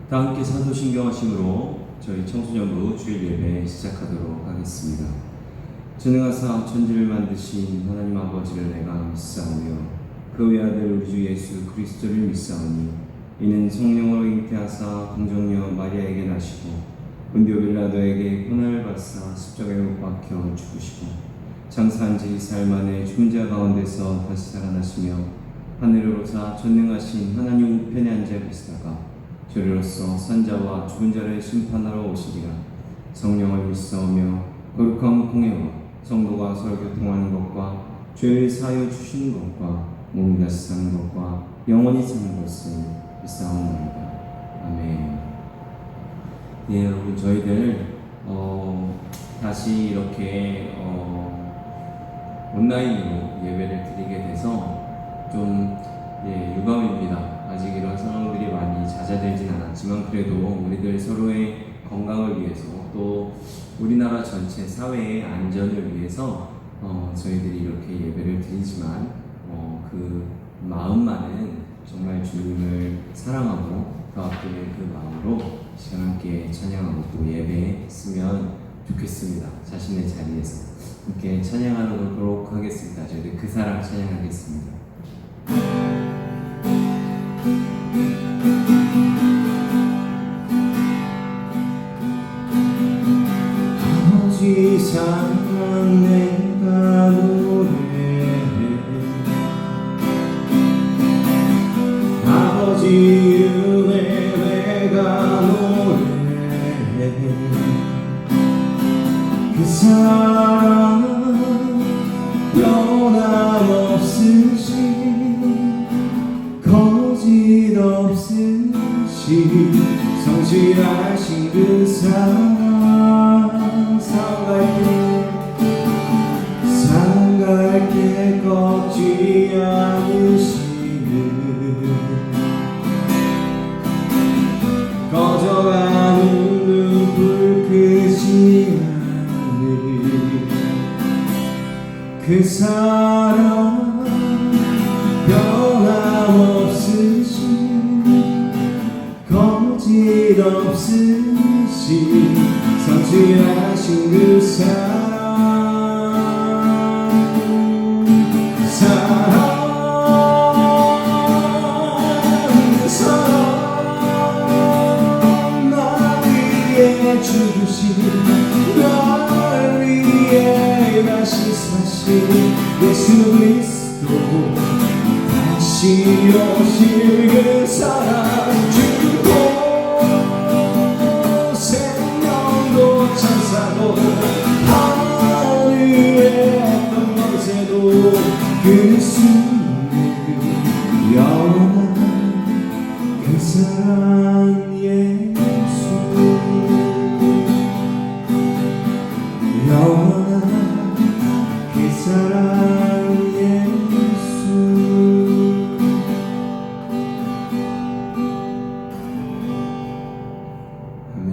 다 함께 사도신경하심으로 저희 청소년부 주일 예배 시작하도록 하겠습니다. 전능하사 천지를 만드신 하나님 아버지를 내가 믿사오며 그 외아들 우리 주 예수 그리스도를 믿사오니 이는 성령으로 잉태하사 동정녀 마리아에게 나시고 본디오 빌라도에게 고난을 받사 십자가에 못 박혀 죽으시고 장사한 지 사흘 만에 죽은 자 가운데서 다시 살아나시며 하늘을 오사 전능하신 하나님 우편에 앉아 계시다가 저리로서 산자와 죽은 자를 심판하러 오시리라. 성령을 믿사오며 거룩한 공회와 성도가 서로 교통하는 것과 죄를 사하여 주시는 것과 몸이 다시 사는 것과 영원히 사는 것을 믿사옵나이다. 아멘. 네, 여러분, 저희들 다시 이렇게 온라인으로 예배를 드리게 돼서 좀 유감입니다. 아직 이런 상황들이 많이 잦아들진 않았지만 그래도 우리들 서로의 건강을 위해서 또 우리나라 전체 사회의 안전을 위해서 저희들이 이렇게 예배를 드리지만 그 마음만은 정말 주님을 사랑하고 그 앞에 그 마음으로 시간 함께 찬양하고 또 예배했으면 좋겠습니다. 자신의 자리에서 함께 찬양하도록 하겠습니다. 저희들 그 사랑 찬양하겠습니다. 아버지 사랑 내가 노래해 아버지 은혜 내가 노래해 그 사랑 변함없으신 거짓 없으신 성실하신 그 사랑 상갈게 꺾지 않으시는 꺼져가는 눈불 끄지 않는 그 사랑 변함없으신 거짓 없으신 성실하신 그 사랑 날 위해 죽으신 날 위해 다시 사신 예수 그리스도 다시 오실 그 사랑 주고 생명도 천사도 하늘에 어떤 것에도 그 숨을 영원한 그 사랑 예수 영원한 그 사랑 예수 아멘.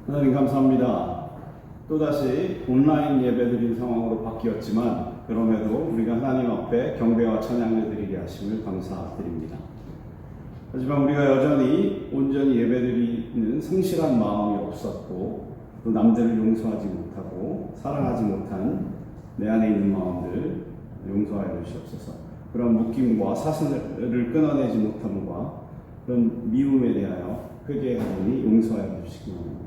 하나님 감사합니다. 또다시 온라인 예배드린 상황으로 바뀌었지만 그럼에도 우리가 하나님 앞에 경배와 찬양을 드리게 하심을 감사드립니다. 하지만 우리가 여전히 온전히 예배드리는 성실한 마음이 없었고 또 남들을 용서하지 못하고 사랑하지 못한 내 안에 있는 마음들 용서하여 주시옵소서. 그런 묶임과 사슬을 끊어내지 못함과 그런 미움에 대하여 회개하오니 용서하여 주시기 바랍니다.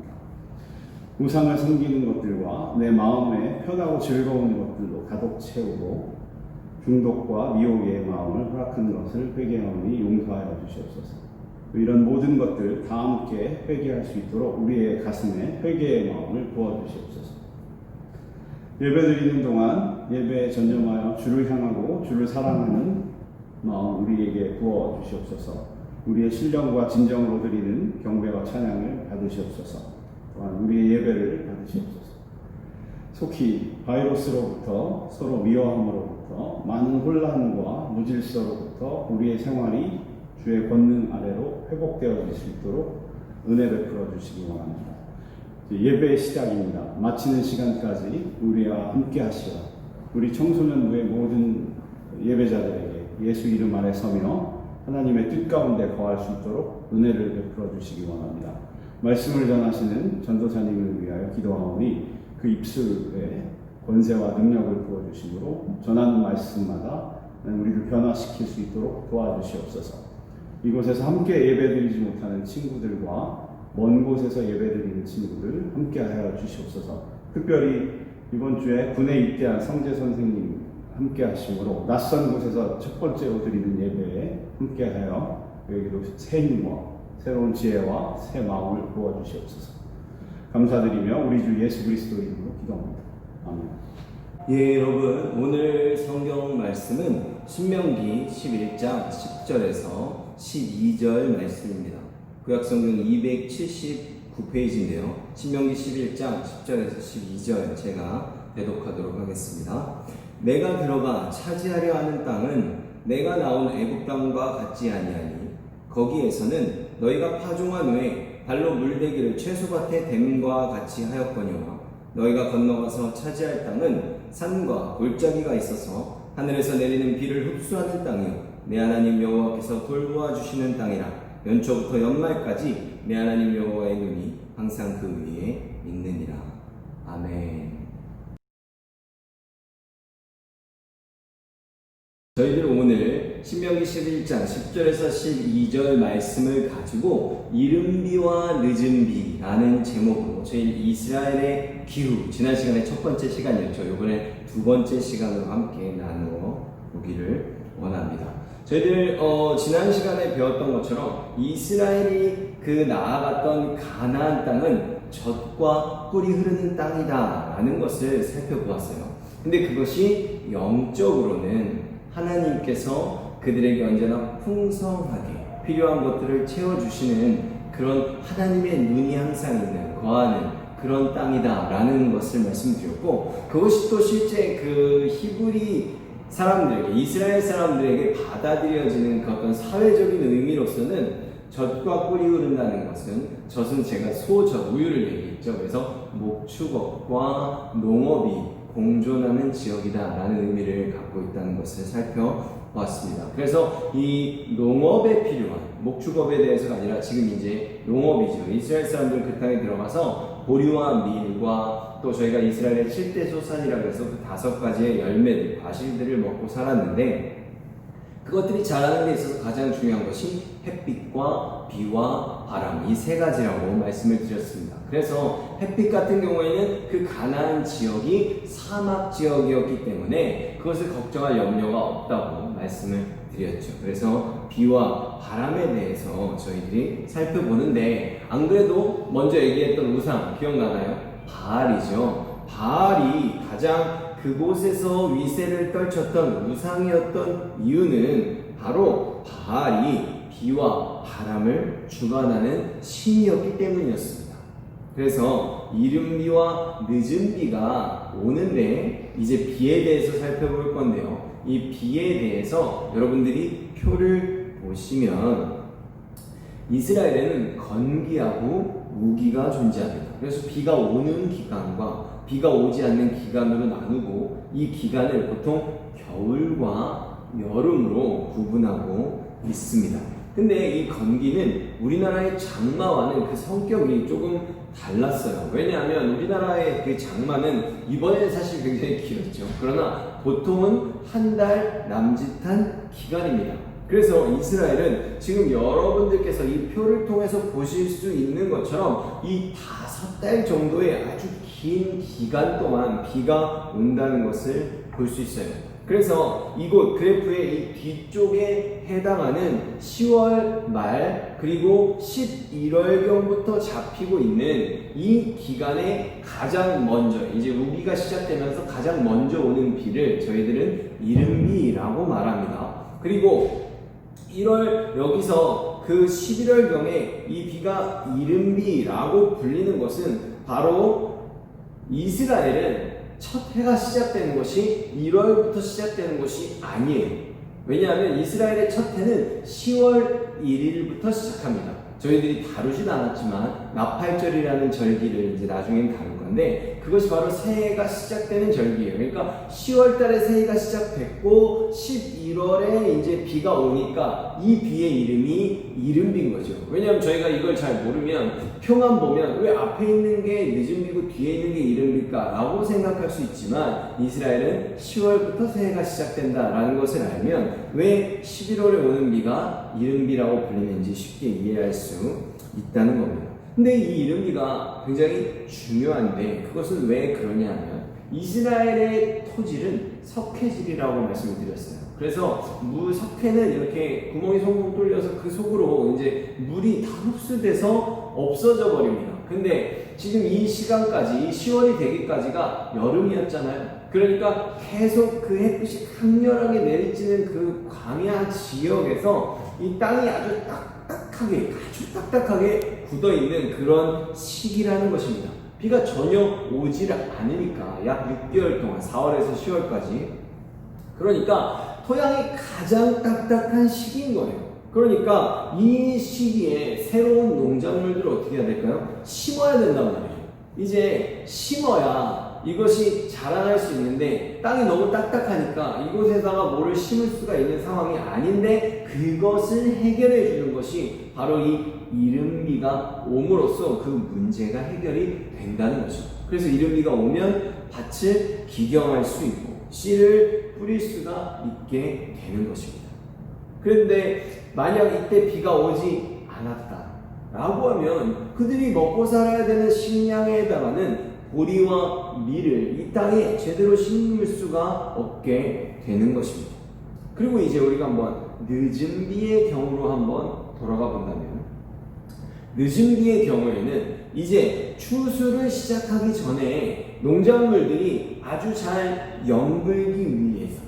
우상을 섬기는 것들과 내 마음에 편하고 즐거운 것들로 가득 채우고 중독과 미혹의 마음을 허락한 것을 회개하오니 용서하여 주시옵소서. 이런 모든 것들 다 함께 회개할 수 있도록 우리의 가슴에 회개의 마음을 부어주시옵소서. 예배드리는 동안 예배에 전념하여 주를 향하고 주를 사랑하는 마음 우리에게 부어주시옵소서. 우리의 신령과 진정으로 드리는 경배와 찬양을 받으시옵소서. 또한 우리의 예배를 받으시옵소서. 속히 바이러스로부터 서로 미워함으로부터 많은 혼란과 무질서로부터 우리의 생활이 주의 권능 아래로 회복되어질 수 있도록 은혜 베풀어 주시기 원합니다. 예배의 시작입니다. 마치는 시간까지 우리와 함께 하시어 우리 청소년부의 모든 예배자들에게 예수 이름 아래 서며 하나님의 뜻 가운데 거할 수 있도록 은혜를 베풀어 주시기 원합니다. 말씀을 전하시는 전도사님을 위하여 기도하오니 그 입술에 권세와 능력을 부어주심으로 전하는 말씀마다 우리를 변화시킬 수 있도록 도와주시옵소서. 이곳에서 함께 예배드리지 못하는 친구들과 먼 곳에서 예배드리는 친구들 함께 하여 주시옵소서. 특별히 이번 주에 군에 입대한 성재 선생님 함께 하심으로 낯선 곳에서 첫 번째로 드리는 예배에 함께 하여 그에게도 새 힘과 새로운 지혜와 새 마음을 부어주시옵소서. 감사드리며 우리 주 예수 그리스도 이름으로 기도합니다. 아멘. 예, 여러분, 오늘 성경 말씀은 신명기 11장 10절에서 12절 말씀입니다. 구약성경 279페이지인데요. 신명기 11장 10절에서 12절 제가 대독하도록 하겠습니다. 내가 들어가 차지하려 하는 땅은 내가 나온 애굽 땅과 같지 아니하니 거기에서는 너희가 파종한 후에 발로 물대기를 채소밭의 댐과 같이 하였거니와 너희가 건너가서 차지할 땅은 산과 골짜기가 있어서 하늘에서 내리는 비를 흡수하는 땅이요 내 하나님 여호와께서 돌보아 주시는 땅이라 연초부터 연말까지 내 하나님 여호와의 눈이 항상 그 위에 있느니라. 아멘. 저희들 오늘 신명기 11장 10절에서 12절 말씀을 가지고 이른비와 늦은비라는 제목으로 저희 이스라엘의 기후, 지난 시간에 첫 번째 시간이었죠. 이번에 두 번째 시간으로 함께 나누어 보기를 원합니다. 저희들 지난 시간에 배웠던 것처럼 이스라엘이 그 나아갔던 가나안 땅은 젖과 꿀이 흐르는 땅이다 라는 것을 살펴보았어요. 근데 그것이 영적으로는 하나님께서 그들에게 언제나 풍성하게 필요한 것들을 채워주시는 그런 하나님의 눈이 항상 있는, 거하는 그런 땅이다 라는 것을 말씀드렸고, 그것이 또 실제 그 히브리 사람들에게, 이스라엘 사람들에게 받아들여지는 그 어떤 사회적인 의미로서는 젖과 꿀이 흐른다는 것은, 젖은 제가 소젖, 우유를 얘기했죠. 그래서 목축업과 농업이 공존하는 지역이다 라는 의미를 갖고 있다는 것을 살펴보았습니다. 그래서 이 농업에 필요한, 목축업에 대해서가 아니라 지금 이제 농업이죠. 이스라엘 사람들은 그 땅에 들어가서 보리와 밀과 또 저희가 이스라엘의 7대 소산이라고 해서 그 5가지의 열매들, 과실들을 먹고 살았는데, 그것들이 자라는 데 있어서 가장 중요한 것이 햇빛과 비와 바람, 이 3가지라고 말씀을 드렸습니다. 그래서 햇빛 같은 경우에는 그 가나안 지역이 사막 지역이었기 때문에 그것을 걱정할 염려가 없다고 말씀을 드렸죠. 그래서 비와 바람에 대해서 저희들이 살펴보는데, 안 그래도 먼저 얘기했던 우상 기억나나요? 바알이죠. 바알이 가장 그곳에서 위세를 떨쳤던 우상이었던 이유는 바로 바알이 비와 바람을 주관하는 신이었기 때문이었습니다. 그래서 이른비와 늦은비가 오는데 이제 비에 대해서 살펴볼 건데요. 이 비에 대해서 여러분들이 표를 보시면 이스라엘에는 건기하고 우기가 존재합니다. 그래서 비가 오는 기간과 비가 오지 않는 기간으로 나누고, 이 기간을 보통 겨울과 여름으로 구분하고 있습니다. 근데 이 건기는 우리나라의 장마와는 그 성격이 조금 달랐어요. 왜냐하면 우리나라의 그 장마는 이번에는 사실 굉장히 길었죠. 그러나 보통은 한 달 남짓한 기간입니다. 그래서 이스라엘은 지금 여러분들께서 이 표를 통해서 보실 수 있는 것처럼 이 5달 정도의 아주 긴 기간 동안 비가 온다는 것을 볼 수 있어요. 그래서 이곳 그래프의 이 뒤쪽에 해당하는 10월 말 그리고 11월경부터 잡히고 있는 이 기간에 가장 먼저, 이제 우기가 시작되면서 가장 먼저 오는 비를 저희들은 이른비라고 말합니다. 그리고 1월, 여기서 그 11월경에 이 비가 이른비라고 불리는 것은 바로 이스라엘은 첫 해가 시작되는 것이 1월부터 시작되는 것이 아니에요. 왜냐하면 이스라엘의 첫 해는 10월 1일부터 시작합니다. 저희들이 다루진 않았지만 나팔절이라는 절기를 이제 나중엔 다룰 건데, 그것이 바로 새해가 시작되는 절기예요. 그러니까 10월 달에 새해가 시작됐고 11월에 이제 비가 오니까 이 비의 이름이 이른비인 거죠. 왜냐하면 저희가 이걸 잘 모르면 표만 보면 왜 앞에 있는 게 늦은 비고 뒤에 있는 게 이른비일까 라고 생각할 수 있지만 이스라엘은 10월부터 새해가 시작된다라는 것을 알면 왜 11월에 오는 비가 이른비라고 불리는지 쉽게 이해할 수 있다는 겁니다. 근데 이 이른비가 굉장히 중요한데 그것은 왜 그러냐면 이스라엘의 토질은 석회질이라고 말씀을 드렸어요. 그래서 석회는 이렇게 구멍이 송송 뚫려서 그 속으로 이제 물이 다 흡수돼서 없어져 버립니다. 근데 지금 이 시간까지 10월이 되기까지가 여름이었잖아요. 그러니까 계속 그 햇빛이 강렬하게 내리쬐는 그 광야 지역에서 이 땅이 아주 딱딱하게 굳어있는 그런 시기라는 것입니다. 비가 전혀 오질 않으니까 약 6개월 동안 4월에서 10월까지 그러니까 토양이 가장 딱딱한 시기인 거예요. 그러니까 이 시기에 새로운 농작물들을 어떻게 해야 될까요? 심어야 된단 말이에요. 이제 심어야 이것이 자라날 수 있는데 땅이 너무 딱딱하니까 이곳에다가 뭐를 심을 수가 있는 상황이 아닌데 그것을 해결해 주는 것이 바로 이 이른비가 옴으로써 그 문제가 해결이 된다는 거죠. 그래서 이른비가 오면 밭을 기경할 수 있고 씨를 뿌릴 수가 있게 되는 것입니다. 그런데 만약 이때 비가 오지 않았다 라고 하면 그들이 먹고 살아야 되는 식량에다가는 보리와 밀을 이 땅에 제대로 심을 수가 없게 되는 것입니다. 그리고 이제 우리가 한번 늦은 비의 경우로 한번 돌아가 본다면 늦은 비의 경우에는 이제 추수를 시작하기 전에 농작물들이 아주 잘 연글기 위해서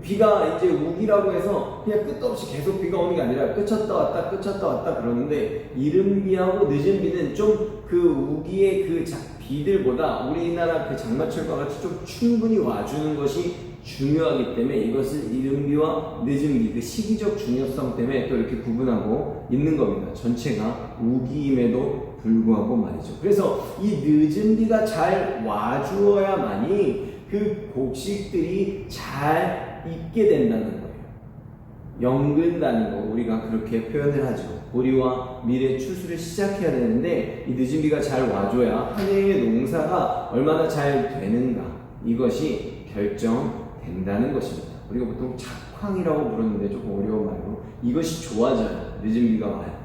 비가 이제 우기라고 해서 그냥 끝도 없이 계속 비가 오는 게 아니라 끝쳤다 왔다 그러는데 이른 비하고 늦은 비는 좀 그 우기의 그 비들보다 우리나라 그 장마철과 같이 좀 충분히 와주는 것이 중요하기 때문에 이것을 이른 비와 늦은 비, 그 시기적 중요성 때문에 또 이렇게 구분하고 있는 겁니다. 전체가 우기임에도 불구하고 말이죠. 그래서 이 늦은 비가 잘 와주어야만이 그 곡식들이 잘 익게 된다는 거예요. 연근다는 거 우리가 그렇게 표현을 하죠. 보리와 밀의 추수를 시작해야 되는데 이 늦은 비가 잘 와줘야 한 해의 농사가 얼마나 잘 되는가 이것이 결정된다는 것입니다. 우리가 보통 작황이라고 부르는데 조금 어려운 말로 이것이 좋아져요. 늦은 비가 와요.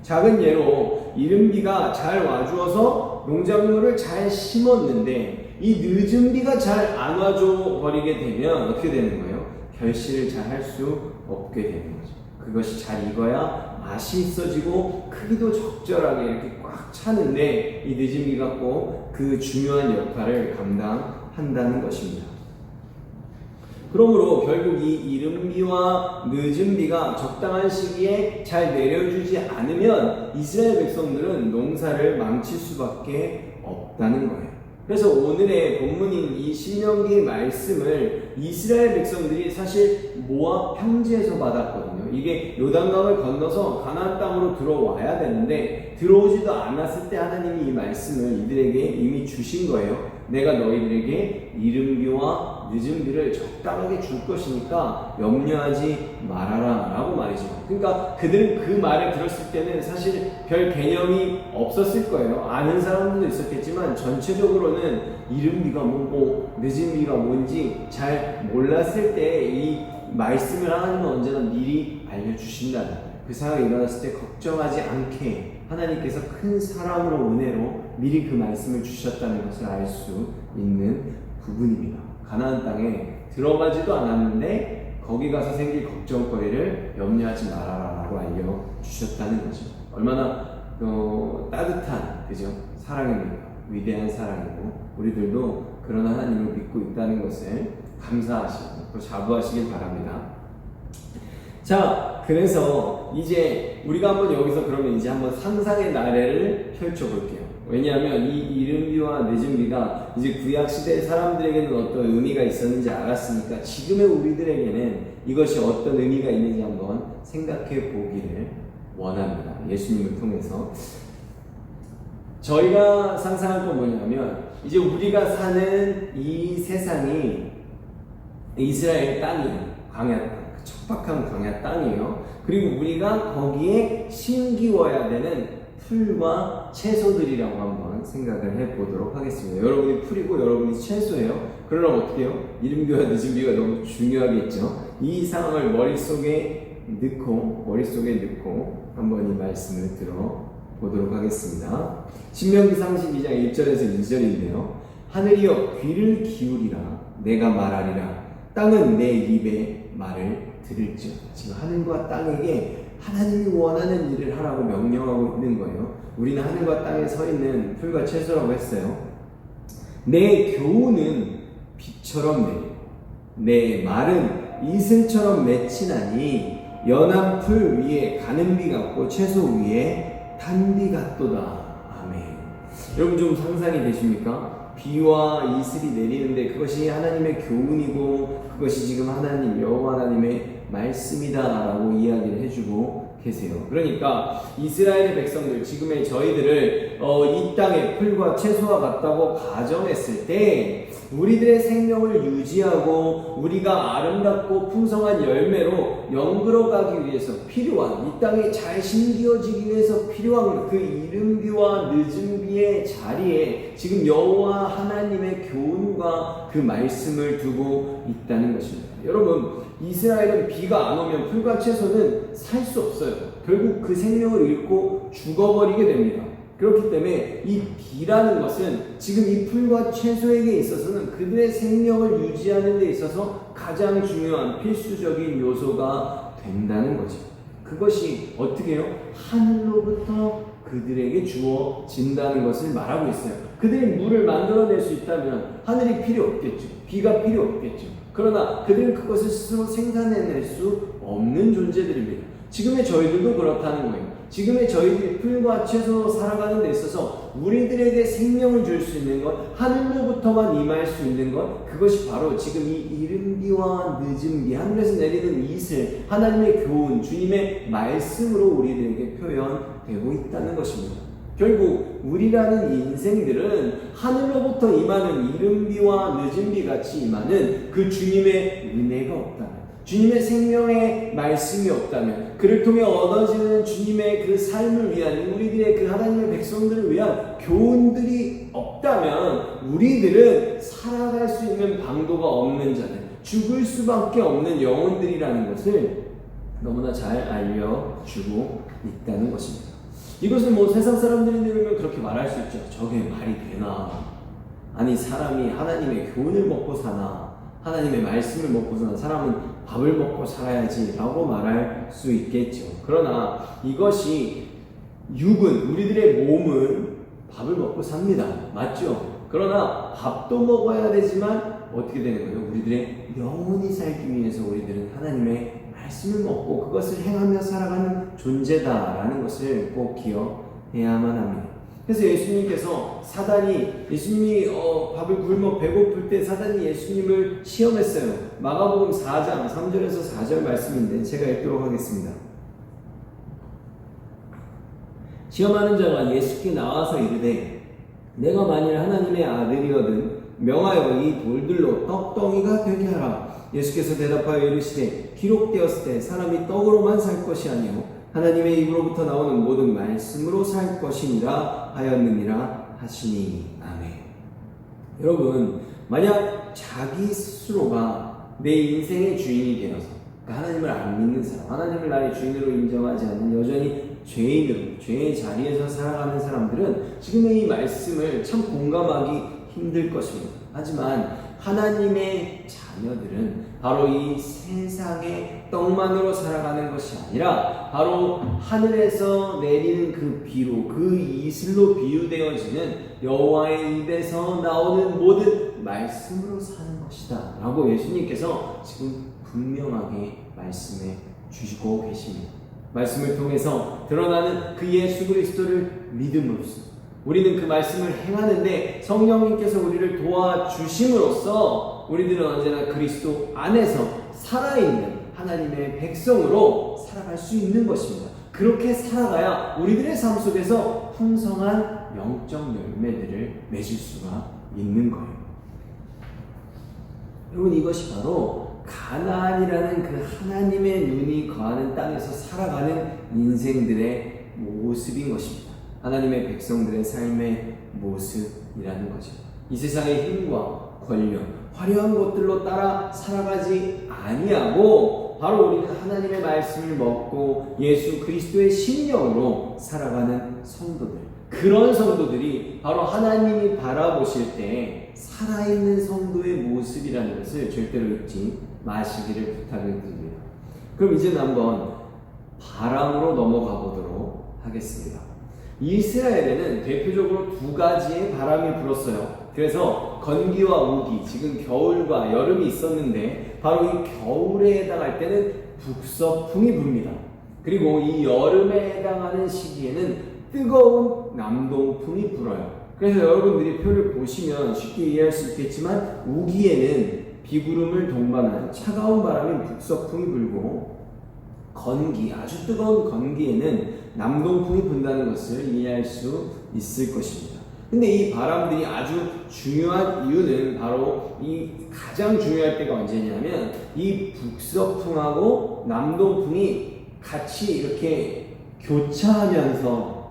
작은 예로 이른 비가 잘 와주어서 농작물을 잘 심었는데 이 늦은 비가 잘 안 와줘 버리게 되면 어떻게 되는 거예요? 결실을 잘 할 수 없게 되는 거죠. 그것이 잘 익어야 맛이 있어지고 크기도 적절하게 이렇게 꽉 차는데 이 늦은 비가 꼭 그 중요한 역할을 감당한다는 것입니다. 그러므로 결국 이 이른 비와 늦은 비가 적당한 시기에 잘 내려주지 않으면 이스라엘 백성들은 농사를 망칠 수밖에 없다는 거예요. 그래서 오늘의 본문인 이 신명기 말씀을 이스라엘 백성들이 사실 모압 평지에서 받았거든요. 이게 요단강을 건너서 가나안 땅으로 들어와야 되는데 들어오지도 않았을 때 하나님이 이 말씀을 이들에게 이미 주신 거예요. 내가 너희들에게 이른 비와 늦은 비를 적당하게 줄 것이니까 염려하지 말아라 라고 말이죠. 그러니까 그들은 그 말을 들었을 때는 사실 별 개념이 없었을 거예요. 아는 사람들도 있었겠지만 전체적으로는 이른 비가 뭐고 늦은 비가 뭔지 잘 몰랐을 때 이 말씀을 하나님은 언제나 미리 알려주신다는 거예요. 그 상황이 일어났을 때 걱정하지 않게 하나님께서 큰 사랑으로 은혜로 미리 그 말씀을 주셨다는 것을 알 수 있는 부분입니다. 가나안 땅에 들어가지도 않았는데 거기 가서 생길 걱정거리를 염려하지 말아라 라고 알려주셨다는 거죠. 얼마나 따뜻한 그죠? 사랑입니까? 위대한 사랑이고 우리들도 그런 하나님을 믿고 있다는 것을 감사하시고 또 자부하시길 바랍니다. 자, 그래서 이제 우리가 한번 여기서 그러면 이제 한번 상상의 나래를 펼쳐볼게요. 왜냐하면 이 이른 비와 늦은 비가 이제 구약 시대 사람들에게는 어떤 의미가 있었는지 알았으니까 지금의 우리들에게는 이것이 어떤 의미가 있는지 한번 생각해 보기를 원합니다. 예수님을 통해서 저희가 상상할 건 뭐냐면 이제 우리가 사는 이 세상이 이스라엘 땅이에요. 광야 땅, 척박한 광야 땅이에요. 그리고 우리가 거기에 심기워야 되는 풀과 채소들이라고 한번 생각을 해보도록 하겠습니다. 여러분이 풀이고 여러분이 채소예요. 그러면 어떻게 해요? 이름비와 늦은비가 너무 중요하겠죠. 이 상황을 머릿속에 넣고 한번 이 말씀을 들어보도록 하겠습니다. 신명기 32장 1절에서 2절인데요. 하늘이여 귀를 기울이라 내가 말하리라 땅은 내 입의 말을 들을지어다. 지금 하늘과 땅에게 하나님이 원하는 일을 하라고 명령하고 있는 거예요. 우리는 하늘과 땅에 서 있는 풀과 채소라고 했어요. 내 교훈은 빛처럼 내리고 내 말은 이슬처럼 맺히나니 연한 풀 위에 가는 비 같고 채소 위에 단비 같도다. 아멘. 여러분 좀 상상이 되십니까? 비와 이슬이 내리는데 그것이 하나님의 교훈이고 그것이 지금 하나님 여호와 하나님의 말씀이다라고 이야기를 해주고 계세요. 그러니까 이스라엘의 백성들, 지금의 저희들을 이 땅의 풀과 채소와 같다고 가정했을 때 우리들의 생명을 유지하고 우리가 아름답고 풍성한 열매로 연그러가기 위해서 필요한, 이 땅에 잘 심기어지기 위해서 필요한 그 이른비와 늦은비의 자리에 지금 여호와 하나님의 교훈과 그 말씀을 두고 있다는 것입니다. 여러분, 이스라엘은 비가 안 오면 풀과 채소는 살 수 없어요. 결국 그 생명을 잃고 죽어버리게 됩니다. 그렇기 때문에 이 비라는 것은 지금 이 풀과 채소에게 있어서는 그들의 생명을 유지하는 데 있어서 가장 중요한 필수적인 요소가 된다는 거죠. 그것이 어떻게 해요? 하늘로부터 그들에게 주어진다는 것을 말하고 있어요. 그들이 물을 만들어낼 수 있다면 하늘이 필요 없겠죠. 비가 필요 없겠죠. 그러나 그들은 그것을 스스로 생산해낼 수 없는 존재들입니다. 지금의 저희들도 그렇다는 거예요. 지금의 저희들이 풀과 채소로 살아가는 데 있어서 우리들에게 생명을 줄 수 있는 것, 하늘로부터만 임할 수 있는 것, 그것이 바로 지금 이 이른비와 늦은비, 하늘에서 내리는 이슬, 하나님의 교훈, 주님의 말씀으로 우리들에게 표현되고 있다는 것입니다. 결국 우리라는 인생들은 하늘로부터 임하는 이른비와 늦은비 같이 임하는 그 주님의 은혜가 없다면, 주님의 생명의 말씀이 없다면, 그를 통해 얻어지는 주님의 그 삶을 위한, 우리들의 그 하나님의 백성들을 위한 교훈들이 없다면 우리들은 살아갈 수 있는 방도가 없는 자들, 죽을 수밖에 없는 영혼들이라는 것을 너무나 잘 알려주고 있다는 것입니다. 이것을 뭐 세상 사람들이 들으면 그렇게 말할 수 있죠. 저게 말이 되나? 아니, 사람이 하나님의 교훈을 먹고 사나? 하나님의 말씀을 먹고 사나? 사람은 밥을 먹고 살아야지 라고 말할 수 있겠죠. 그러나 이것이 육은, 우리들의 몸은 밥을 먹고 삽니다. 맞죠? 그러나 밥도 먹어야 되지만 어떻게 되는 거예요? 우리들의 영혼이 살기 위해서 우리들은 하나님의 말씀을 먹고 그것을 행하며 살아가는 존재다라는 것을 꼭 기억해야만 합니다. 그래서 예수님께서 예수님이 밥을 굶어 배고플 때 사단이 예수님을 시험했어요. 마가복음 4장 3절에서 4절 말씀인데 제가 읽도록 하겠습니다. 시험하는 자가 예수께 나와서 이르되 내가 만일 하나님의 아들이거든 명하여 이 돌들로 떡덩이가 되게 하라. 예수께서 대답하여 이르시되 기록되었을 때 사람이 떡으로만 살 것이 아니요 하나님의 입으로부터 나오는 모든 말씀으로 살 것이니라 하였느니라 하시니. 아멘. 여러분, 만약 자기 스스로가 내 인생의 주인이 되어서, 그러니까 하나님을 안 믿는 사람, 하나님을 나의 주인으로 인정하지 않는 여전히 죄인으로 죄의 자리에서 살아가는 사람들은 지금의 이 말씀을 참 공감하기 힘들 것입니다. 하지만 하나님의 자녀들은 바로 이 세상의 떡만으로 살아가는 것이 아니라 바로 하늘에서 내리는 그 비로, 그 이슬로 비유되어지는 여호와의 입에서 나오는 모든 말씀으로 사는 것이다 라고 예수님께서 지금 분명하게 말씀해 주시고 계십니다. 말씀을 통해서 드러나는 그 예수 그리스도를 믿음으로써 우리는 그 말씀을 행하는데 성령님께서 우리를 도와주심으로써 우리들은 언제나 그리스도 안에서 살아있는 하나님의 백성으로 살아갈 수 있는 것입니다. 그렇게 살아가야 우리들의 삶 속에서 풍성한 영적 열매들을 맺을 수가 있는 거예요. 여러분, 이것이 바로 가나안이라는 그 하나님의 눈이 거하는 땅에서 살아가는 인생들의 모습인 것입니다. 하나님의 백성들의 삶의 모습이라는 거죠. 이 세상의 힘과 권력, 화려한 것들로 따라 살아가지 아니하고 바로 우리는 하나님의 말씀을 먹고 예수 그리스도의 심령으로 살아가는 성도들, 그런 성도들이 바로 하나님이 바라보실 때 살아있는 성도의 모습이라는 것을 절대로 잊지 마시기를 부탁을 드립니다. 그럼 이제는 한번 바람으로 넘어가 보도록 하겠습니다. 이스라엘에는 대표적으로 두 가지의 바람이 불었어요. 그래서 건기와 우기, 지금 겨울과 여름이 있었는데 바로 이 겨울에 해당할 때는 북서풍이 붑니다. 그리고 이 여름에 해당하는 시기에는 뜨거운 남동풍이 불어요. 그래서 여러분들이 표를 보시면 쉽게 이해할 수 있겠지만 우기에는 비구름을 동반한 차가운 바람인 북서풍이 불고 건기, 아주 뜨거운 건기에는 남동풍이 분다는 것을 이해할 수 있을 것입니다. 근데 이 바람들이 아주 중요한 이유는 바로 이 가장 중요할 때가 언제냐면 이 북서풍하고 남동풍이 같이 이렇게 교차하면서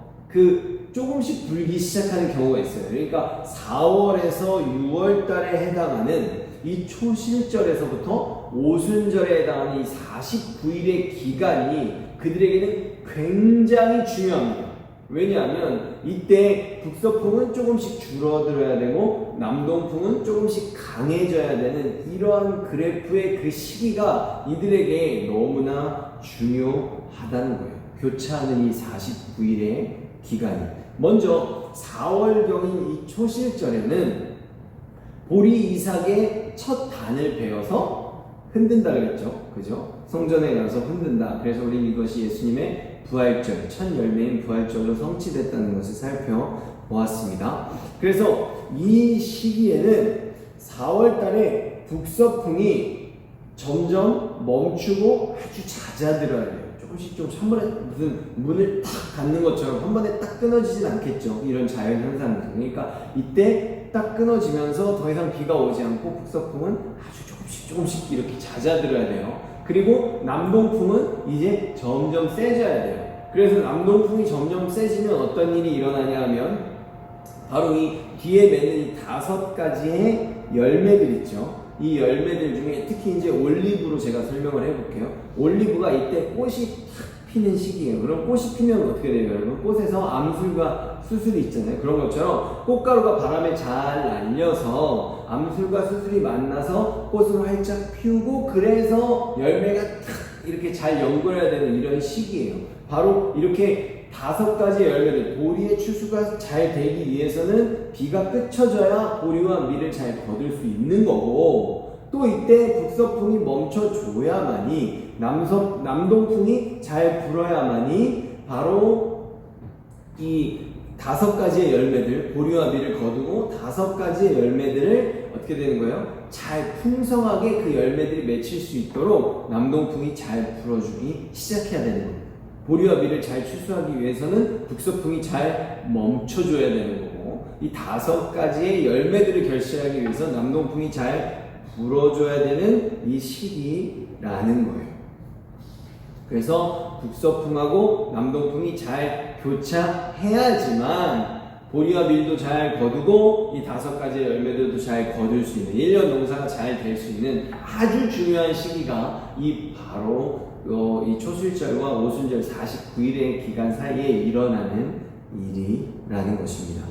조금씩 불기 시작하는 경우가 있어요. 그러니까 4월에서 6월 달에 해당하는 이 초실절에서부터 오순절에 해당하는 이 49일의 기간이 그들에게는 굉장히 중요합니다. 왜냐하면 이때 북서풍은 조금씩 줄어들어야 되고 남동풍은 조금씩 강해져야 되는 이러한 그래프의 그 시기가 이들에게 너무나 중요하다는 거예요. 교차하는 이 49일의 기간이. 먼저 4월경인 이 초실절에는 보리 이삭의 첫 단을 베어서 흔든다 그랬죠. 그죠? 성전에 가서 흔든다. 그래서 우리 이것이 예수님의 부활절, 첫 열매인 부활절로 성취됐다는 것을 살펴보았습니다. 그래서 이 시기에는 4월 달에 북서풍이 점점 멈추고 아주 잦아들어야 돼요. 조금씩 한 번에 무슨 문을 탁 닫는 것처럼 한 번에 딱 끊어지진 않겠죠. 이런 자연 현상들. 그러니까 이때 딱 끊어지면서 더 이상 비가 오지 않고 북서풍은 아주 조금씩 이렇게 잦아들어야 돼요. 그리고 남동풍은 이제 점점 세져야 돼요. 그래서 남동풍이 점점 세지면 어떤 일이 일어나냐 하면 바로 이 뒤에 맺는 이 5가지의 열매들 있죠. 이 열매들 중에 특히 이제 올리브로 제가 설명을 해볼게요. 올리브가 이때 꽃이 탁 피는 시기예요. 그럼 꽃이 피면 어떻게 돼요, 여러분? 꽃에서 암술과 수술이 있잖아요. 그런 것처럼 꽃가루가 바람에 잘 날려서 암술과 수술이 만나서 꽃을 활짝 피우고 그래서 열매가 탁 이렇게 잘 연결해야 되는 이런 시기예요. 바로 이렇게 5가지 열매들, 보리의 추수가 잘 되기 위해서는 비가 그쳐져야 보리와 밀을 잘 거둘 수 있는 거고, 또 이때 북서풍이 멈춰줘야만이 남동풍이 잘 불어야만이 바로 이 5가지의 열매들, 보리와 밀을 거두고 5가지의 열매들을 어떻게 되는 거예요? 잘 풍성하게 그 열매들이 맺힐 수 있도록 남동풍이 잘 불어주기 시작해야 되는 겁니다. 보리와 밀을 잘 추수하기 위해서는 북서풍이 잘 멈춰줘야 되는 거고, 이 5가지의 열매들을 결실하기 위해서 남동풍이 잘 불어줘야 되는 이 시기라는 거예요. 그래서 북서풍하고 남동풍이 잘 교차해야지만 보리와 밀도 잘 거두고 이 5가지의 열매들도 잘 거둘 수 있는 1년 농사가 잘 될 수 있는 아주 중요한 시기가 이 바로 이 초술절과 오순절 49일의 기간 사이에 일어나는 일이라는 것입니다.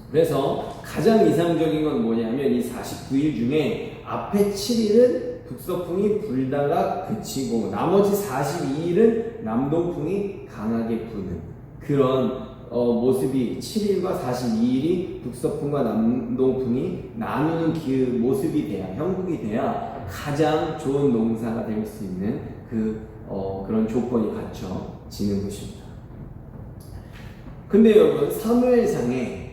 그래서 가장 이상적인 건 뭐냐면 이 49일 중에 앞에 7일은 북서풍이 불다가 그치고 나머지 42일은 남동풍이 강하게 부는 그런 모습이 7일과 42일이 북서풍과 남동풍이 나누는 그 모습이 돼야, 형국이 돼야 가장 좋은 농사가 될 수 있는 그런 조건이 갖춰지는 것입니다. 근데 여러분, 사무엘상에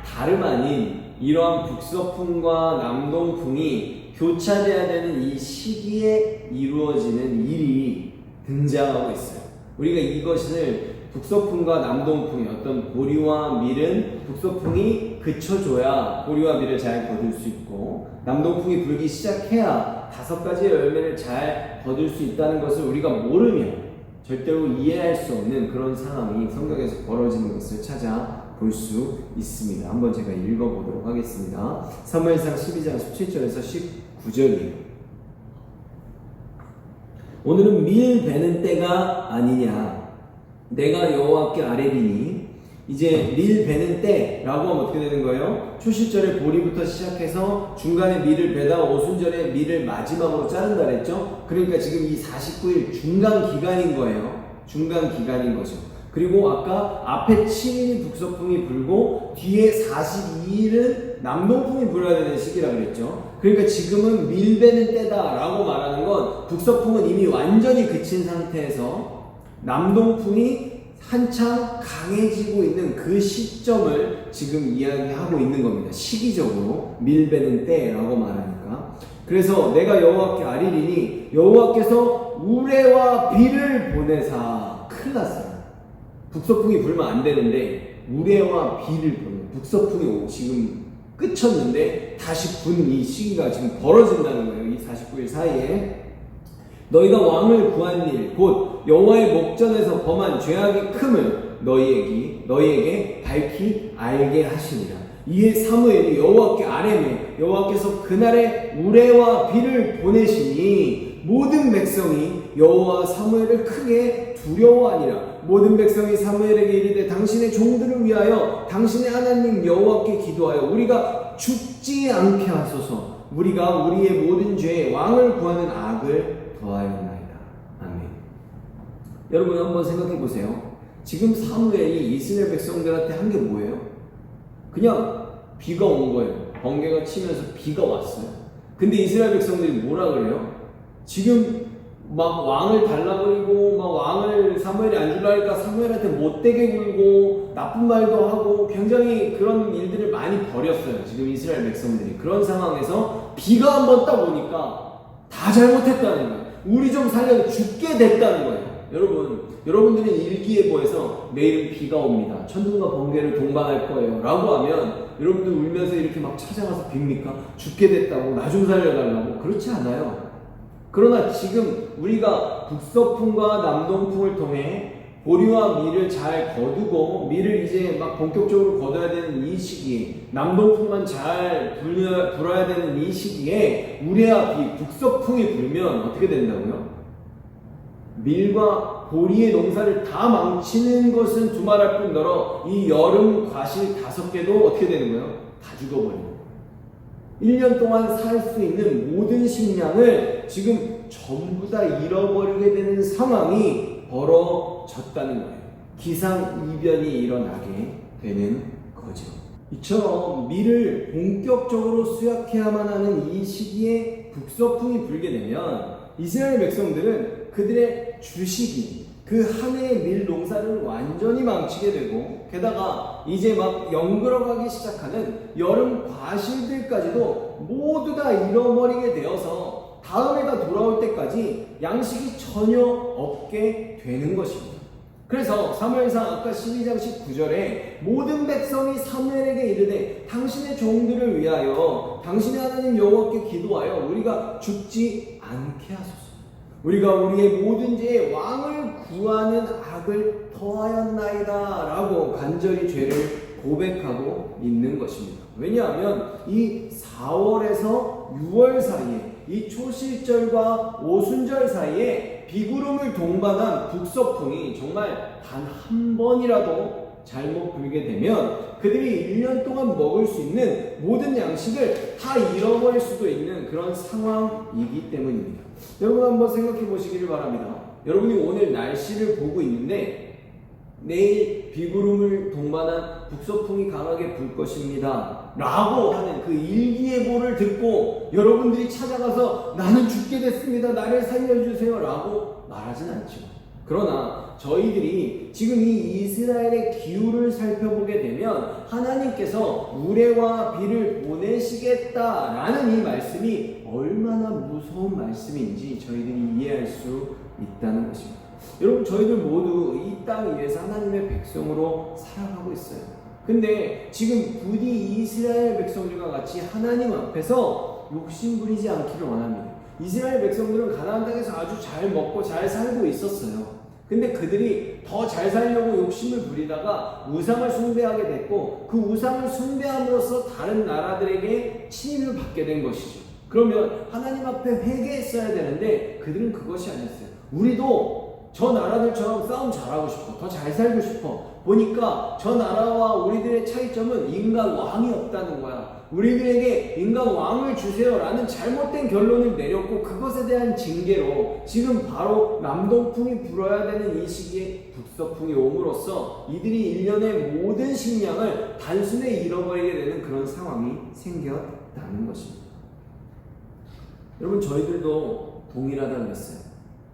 다름 아닌 이러한 북서풍과 남동풍이 교차돼야 되는 이 시기에 이루어지는 일이 등장하고 있어요. 우리가 이것을 북서풍과 남동풍의 어떤 보리와 밀은 북서풍이 그쳐줘야 보리와 비를 잘 거둘 수 있고 남동풍이 불기 시작해야 5가지의 열매를 잘 거둘 수 있다는 것을 우리가 모르면 절대로 이해할 수 없는 그런 상황이 성경에서 벌어지는 것을 찾아볼 수 있습니다. 한번 제가 읽어보도록 하겠습니다. 사무엘상 12장 17절에서 19절이에요. 오늘은 밀 베는 때가 아니냐, 내가 여호와께 아뢰리니. 이제 밀 베는 때라고 하면 어떻게 되는 거예요? 초실절에 보리부터 시작해서 중간에 밀을 베다 오순절에 밀을 마지막으로 자른다 그랬죠? 그러니까 지금 이 49일 중간 기간인 거예요. 중간 기간인 거죠. 그리고 아까 앞에 7일이 북서풍이 불고 뒤에 42일은 남동풍이 불어야 되는 시기라 그랬죠. 그러니까 지금은 밀 베는 때다라고 말하는 건 북서풍은 이미 완전히 그친 상태에서 남동풍이 한창 강해지고 있는 그 시점을 지금 이야기하고 있는 겁니다. 시기적으로 밀 베는 때라고 말하니까. 그래서 내가 여호와께 아뢰리니 여호와께서 우레와 비를 보내사. 큰일 났어요. 북서풍이 불면 안 되는데 우레와 비를 보내. 북서풍이 지금 끝쳤는데 다시 분 이 시기가 지금 벌어진다는 거예요. 이 49일 사이에. 너희가 왕을 구한 일 곧 여호와의 목전에서 범한 죄악의 큼을 너희에게 밝히 알게 하시니라. 이에 사무엘이 여호와께 아뢰매 여호와께서 그날에 우레와 비를 보내시니 모든 백성이 여호와 사무엘을 크게 두려워하니라. 모든 백성이 사무엘에게 이르되 당신의 종들을 위하여 당신의 하나님 여호와께 기도하여 우리가 죽지 않게 하소서. 우리가 우리의 모든 죄에 왕을 구하는 악을 더하였나이다. 아멘. 여러분 한번 생각해 보세요. 지금 사무엘이 이스라엘 백성들한테 한 게 뭐예요? 그냥 비가 온 거예요. 번개가 치면서 비가 왔어요. 근데 이스라엘 백성들이 뭐라 그래요? 지금 막 왕을 달라버리고 막 왕을 사무엘이 안 주려니까 사무엘한테 못되게 굴고 나쁜 말도 하고 굉장히 그런 일들을 많이 벌였어요. 지금 이스라엘 백성들이. 그런 상황에서 비가 한번 딱 오니까 다 잘못했다는 거예요. 우리 좀 살려 죽게 됐다는 거예요. 여러분들은 일기예보에서 내일은 비가 옵니다. 천둥과 번개를 동반할 거예요. 라고 하면 여러분들 울면서 이렇게 막 찾아가서 빕니까? 죽게 됐다고 나 좀 살려달라고? 그렇지 않아요. 그러나 지금 우리가 북서풍과 남동풍을 통해 보리와 밀을 잘 거두고 밀을 이제 막 본격적으로 거둬야 되는 이 시기에 남동풍만 잘 불어야 되는 이 시기에 우레와 비, 북서풍이 불면 어떻게 된다고요? 밀과 보리의 농사를 다 망치는 것은 두말할 뿐더러 이 여름 과실 5개도 어떻게 되는 거예요? 다 죽어버리는 거예요. 1년 동안 살 수 있는 모든 식량을 지금 전부 다 잃어버리게 되는 상황이 벌어졌다는 거예요. 기상이변이 일어나게 되는 거죠. 이처럼 밀을 본격적으로 수확해야만 하는 이 시기에 북서풍이 불게 되면 이스라엘 백성들은 그들의 주식이 그 한 해의 밀 농사를 완전히 망치게 되고 게다가 이제 막 연그러가기 시작하는 여름 과실들까지도 모두 다 잃어버리게 되어서 다음 해가 돌아올 때까지 양식이 전혀 없게 되는 것입니다. 그래서 사무엘상 아까 12장 19절에 모든 백성이 사무엘에게 이르되 당신의 종들을 위하여 당신의 하나님 여호와께 기도하여 우리가 죽지 않게 하소서. 우리가 우리의 모든 죄에 왕을 구하는 악을 더하였나이다 라고 간절히 죄를 고백하고 있는 것입니다. 왜냐하면 이 4월에서 6월 사이에 이 초실절과 오순절 사이에 비구름을 동반한 북서풍이 정말 단 한 번이라도 잘못 불게 되면 그들이 1년 동안 먹을 수 있는 모든 양식을 다 잃어버릴 수도 있는 그런 상황이기 때문입니다. 여러분 한번 생각해 보시기를 바랍니다. 여러분이 오늘 날씨를 보고 있는데 내일 비구름을 동반한 북서풍이 강하게 불 것입니다 라고 하는 그 일기예보를 듣고 여러분들이 찾아가서 나는 죽게 됐습니다, 나를 살려주세요 라고 말하진 않죠. 그러나 저희들이 지금 이 이스라엘의 기후를 살펴보게 되면 하나님께서 우레와 비를 보내시겠다라는 이 말씀이 얼마나 무서운 말씀인지 저희들이 이해할 수 있다는 것입니다. 여러분 저희들 모두 이 땅 위에서 하나님의 백성으로 살아가고 있어요. 근데 지금 부디 이스라엘 백성들과 같이 하나님 앞에서 욕심부리지 않기를 원합니다. 이스라엘 백성들은 가나안 땅에서 아주 잘 먹고 잘 살고 있었어요. 근데 그들이 더 잘 살려고 욕심을 부리다가 우상을 숭배하게 됐고, 그 우상을 숭배함으로써 다른 나라들에게 침입을 받게 된 것이죠. 그러면 하나님 앞에 회개했어야 되는데 그들은 그것이 아니었어요. 우리도 저 나라들처럼 싸움 잘하고 싶어, 더 잘 살고 싶어. 보니까 저 나라와 우리들의 차이점은 인간 왕이 없다는 거야. 우리들에게 인간 왕을 주세요라는 잘못된 결론을 내렸고, 그것에 대한 징계로 지금 바로 남동풍이 불어야 되는 이 시기에 북서풍이 옴으로써 이들이 일련의 모든 식량을 단숨에 잃어버리게 되는 그런 상황이 생겼다는 것입니다. 여러분, 저희들도 동일하다는 것을,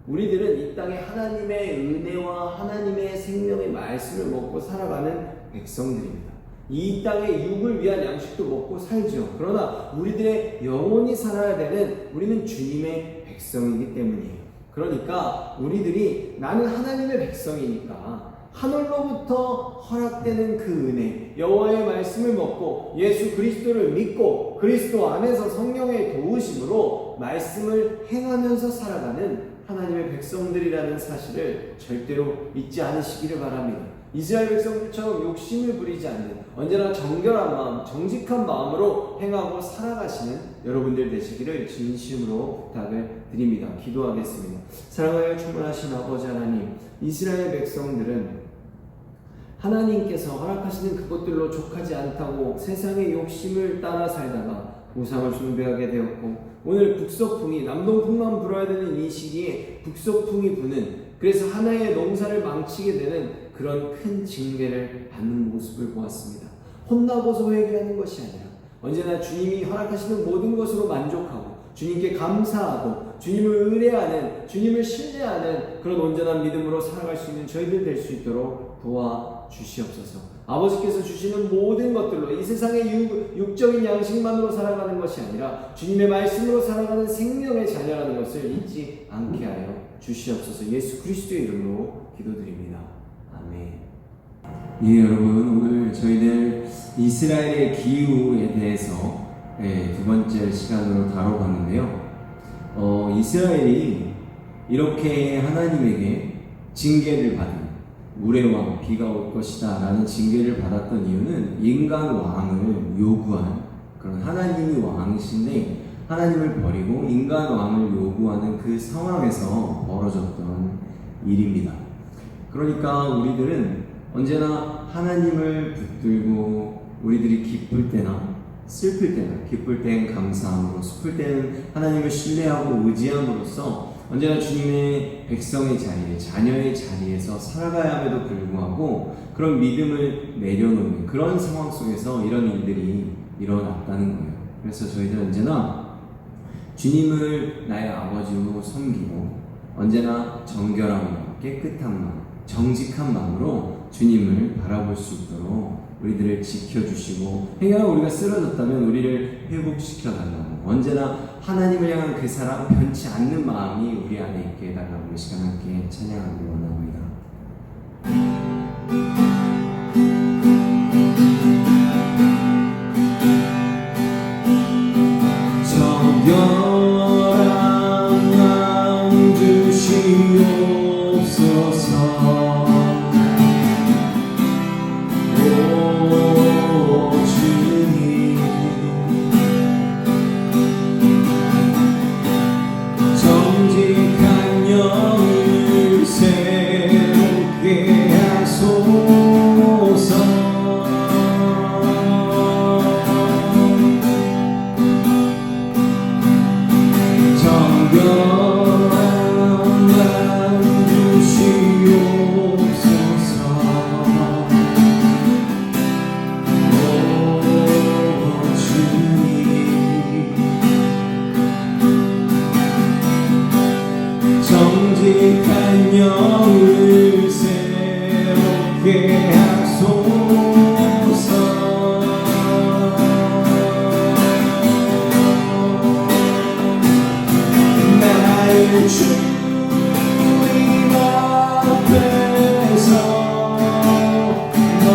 우리들은 이 땅에 하나님의 은혜와 하나님의 생명의 말씀을 먹고 살아가는 백성들입니다. 이 땅에 육을 위한 양식도 먹고 살죠. 그러나 우리들의 영혼이 살아야 되는, 우리는 주님의 백성이기 때문이에요. 그러니까 우리들이, 나는 하나님의 백성이니까 하늘로부터 허락되는 그 은혜, 여호와의 말씀을 먹고 예수 그리스도를 믿고 그리스도 안에서 성령의 도우심으로 말씀을 행하면서 살아가는 하나님의 백성들이라는 사실을 절대로 잊지 않으시기를 바랍니다. 이스라엘 백성들처럼 욕심을 부리지 않는, 언제나 정결한 마음, 정직한 마음으로 행하고 살아가시는 여러분들 되시기를 진심으로 부탁을 드립니다. 기도하겠습니다. 사랑하여 충만하신 아버지 하나님, 이스라엘 백성들은 하나님께서 허락하시는 그것들로 족하지 않다고 세상의 욕심을 따라 살다가 우상을 숭배하게 되었고, 오늘 북서풍이, 남동풍만 불어야 되는 이 시기에 북서풍이 부는, 그래서 하나의 농사를 망치게 되는 그런 큰 징계를 받는 모습을 보았습니다. 혼나고서 회개하는 것이 아니라 언제나 주님이 허락하시는 모든 것으로 만족하고 주님께 감사하고 주님을 의뢰하는, 주님을 신뢰하는 그런 온전한 믿음으로 살아갈 수 있는 저희들 될 수 있도록 도와주시옵소서. 아버지께서 주시는 모든 것들로 이 세상의 육적인 양식만으로 살아가는 것이 아니라 주님의 말씀으로 살아가는 생명의 자녀라는 것을 잊지 않게 하여 주시옵소서. 예수 그리스도의 이름으로 기도드립니다. 아멘. 예, 여러분, 오늘 저희들 이스라엘의 기후에 대해서 두 번째 시간으로 다뤄봤는데요. 이스라엘이 이렇게 하나님에게 징계를 받은, 물의 왕, 비가 올 것이다 라는 징계를 받았던 이유는 인간 왕을 요구한, 그런 하나님이 왕이신데 하나님을 버리고 인간 왕을 요구하는 그 상황에서 벌어졌던 일입니다. 그러니까 우리들은 언제나 하나님을 붙들고, 우리들이 기쁠 때나 슬플 때나, 기쁠 땐 감사함으로, 슬플 때는 하나님을 신뢰하고 의지함으로써 언제나 주님의 백성의 자리에, 자녀의 자리에서 살아가야 함에도 불구하고 그런 믿음을 내려놓는 그런 상황 속에서 이런 일들이 일어났다는 거예요. 그래서 저희들은 언제나 주님을 나의 아버지로 섬기고, 언제나 정결한 마음, 깨끗한 마음, 정직한 마음으로 주님을 바라볼 수 있도록 우리들을 지켜주시고, 행여나 우리가 쓰러졌다면 우리를 회복시켜달라고, 언제나 하나님을 향한 그 사랑, 변치 않는 마음이 우리 안에 있게 해달라고 이 시간 함께 찬양하기 원합니다. 정결한 마음 주시옵소서. 정직한 영을 새롭게 하소서. 정결한 마음 주시옵소서. 오 주님, 정직한 영을 새롭게 하소서. 나의 주님 앞에서 널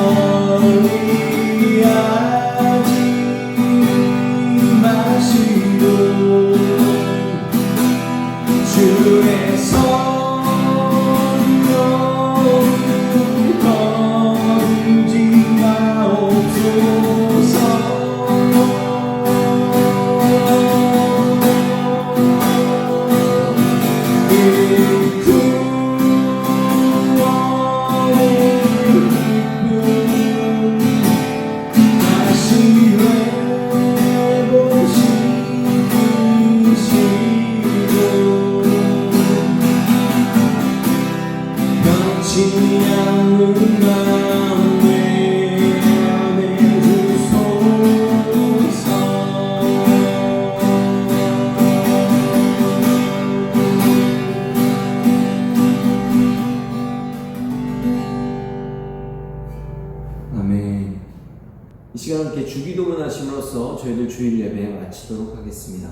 시간 함께 주기도문 하심으로써 저희들 주일 예배 마치도록 하겠습니다.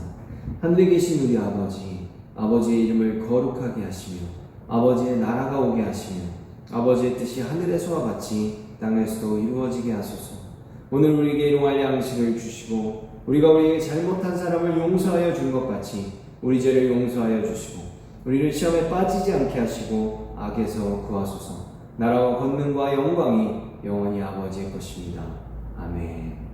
하늘에 계신 우리 아버지, 아버지의 이름을 거룩하게 하시며 아버지의 나라가 오게 하시며 아버지의 뜻이 하늘에서와 같이 땅에서도 이루어지게 하소서. 오늘 우리에게 일용할 양식을 주시고 우리가 우리에게 잘못한 사람을 용서하여 준 것 같이 우리 죄를 용서하여 주시고 우리를 시험에 빠지지 않게 하시고 악에서 구하소서. 나라와 권능과 영광이 영원히 아버지의 것입니다. 아멘.